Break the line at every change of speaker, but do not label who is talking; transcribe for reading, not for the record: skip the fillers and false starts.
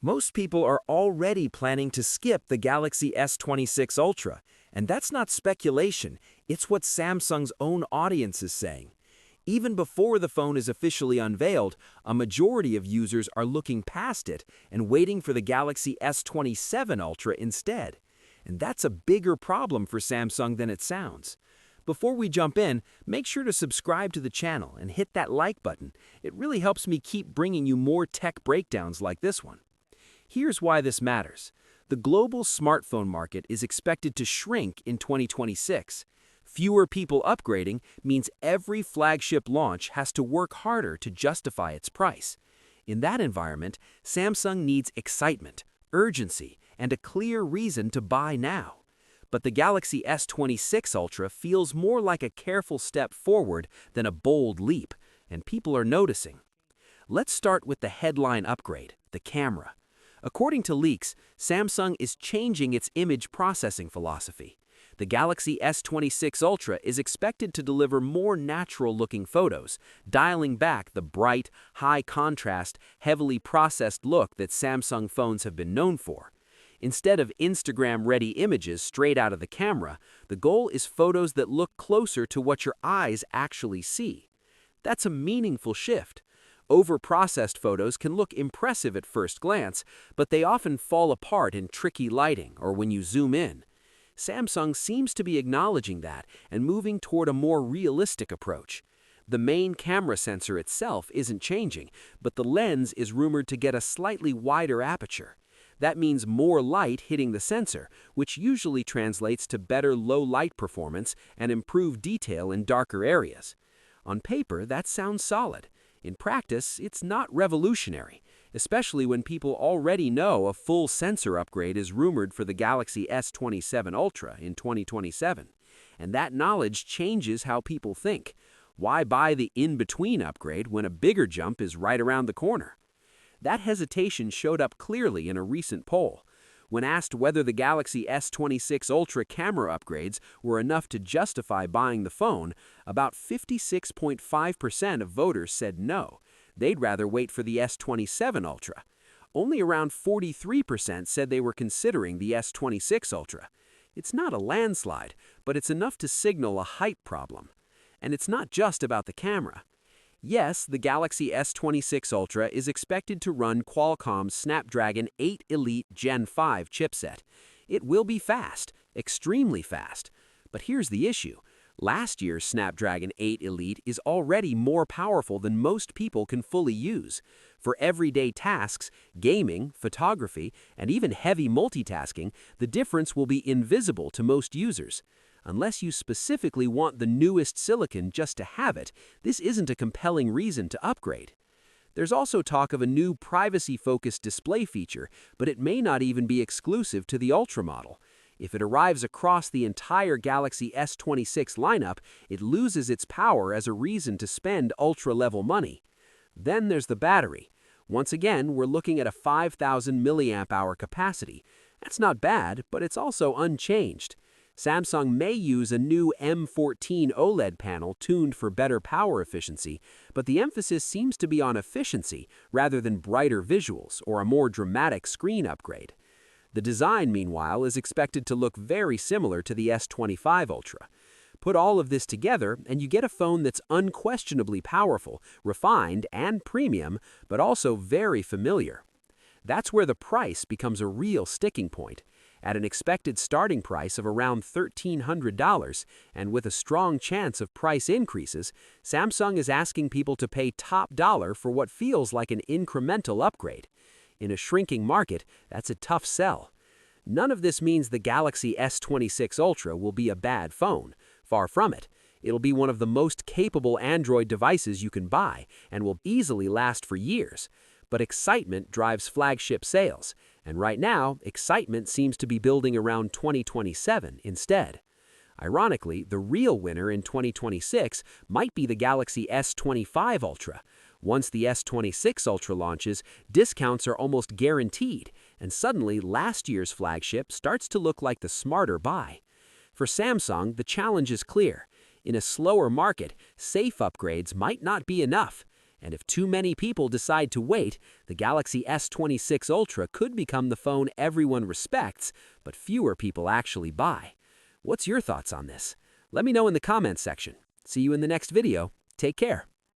Most people are already planning to skip the Galaxy S26 Ultra, and that's not speculation, it's what Samsung's own audience is saying. Even before the phone is officially unveiled, a majority of users are looking past it and waiting for the Galaxy S27 Ultra instead. And that's a bigger problem for Samsung than it sounds. Before we jump in, make sure to subscribe to the channel and hit that like button. It really helps me keep bringing you more tech breakdowns like this one. Here's why this matters. The global smartphone market is expected to shrink in 2026. Fewer people upgrading means every flagship launch has to work harder to justify its price. In that environment, Samsung needs excitement, urgency, and a clear reason to buy now. But the Galaxy S26 Ultra feels more like a careful step forward than a bold leap, and people are noticing. Let's start with the headline upgrade, the camera. According to leaks, Samsung is changing its image processing philosophy. The Galaxy S26 Ultra is expected to deliver more natural-looking photos, dialing back the bright, high-contrast, heavily processed look that Samsung phones have been known for. Instead of Instagram-ready images straight out of the camera, the goal is photos that look closer to what your eyes actually see. That's a meaningful shift. Over-processed photos can look impressive at first glance, but they often fall apart in tricky lighting or when you zoom in. Samsung seems to be acknowledging that and moving toward a more realistic approach. The main camera sensor itself isn't changing, but the lens is rumored to get a slightly wider aperture. That means more light hitting the sensor, which usually translates to better low-light performance and improved detail in darker areas. On paper, that sounds solid. In practice, it's not revolutionary, especially when people already know a full sensor upgrade is rumored for the Galaxy S27 Ultra in 2027. And that knowledge changes how people think. Why buy the in-between upgrade when a bigger jump is right around the corner? That hesitation showed up clearly in a recent poll. When asked whether the Galaxy S26 Ultra camera upgrades were enough to justify buying the phone, about 56.5% of voters said no. They'd rather wait for the S27 Ultra. Only around 43% said they were considering the S26 Ultra. It's not a landslide, but it's enough to signal a hype problem. And it's not just about the camera. Yes, the Galaxy S26 Ultra is expected to run Qualcomm's Snapdragon 8 Elite Gen 5 chipset. It will be fast, extremely fast. But here's the issue. Last year's Snapdragon 8 Elite is already more powerful than most people can fully use. For everyday tasks, gaming, photography, and even heavy multitasking, the difference will be invisible to most users. Unless you specifically want the newest silicon just to have it, this isn't a compelling reason to upgrade. There's also talk of a new privacy-focused display feature, but it may not even be exclusive to the Ultra model. If it arrives across the entire Galaxy S26 lineup, it loses its power as a reason to spend Ultra-level money. Then there's the battery. Once again, we're looking at a 5,000 mAh capacity. That's not bad, but it's also unchanged. Samsung may use a new M14 OLED panel tuned for better power efficiency, but the emphasis seems to be on efficiency rather than brighter visuals or a more dramatic screen upgrade. The design, meanwhile, is expected to look very similar to the S25 Ultra. Put all of this together, and you get a phone that's unquestionably powerful, refined, and premium, but also very familiar. That's where the price becomes a real sticking point. At an expected starting price of around $1,300, and with a strong chance of price increases, Samsung is asking people to pay top dollar for what feels like an incremental upgrade. In a shrinking market, that's a tough sell. None of this means the Galaxy S26 Ultra will be a bad phone. Far from it. It'll be one of the most capable Android devices you can buy, and will easily last for years. But excitement drives flagship sales, and right now, excitement seems to be building around 2027 instead. Ironically, the real winner in 2026 might be the Galaxy S25 Ultra. Once the S26 Ultra launches, discounts are almost guaranteed, and suddenly last year's flagship starts to look like the smarter buy. For Samsung, the challenge is clear. In a slower market, safe upgrades might not be enough.
And if too many people decide to wait, the Galaxy S26 Ultra could become the phone everyone respects, but fewer people actually buy. What's your thoughts on this? Let me know in the comments section. See you in the next video. Take care.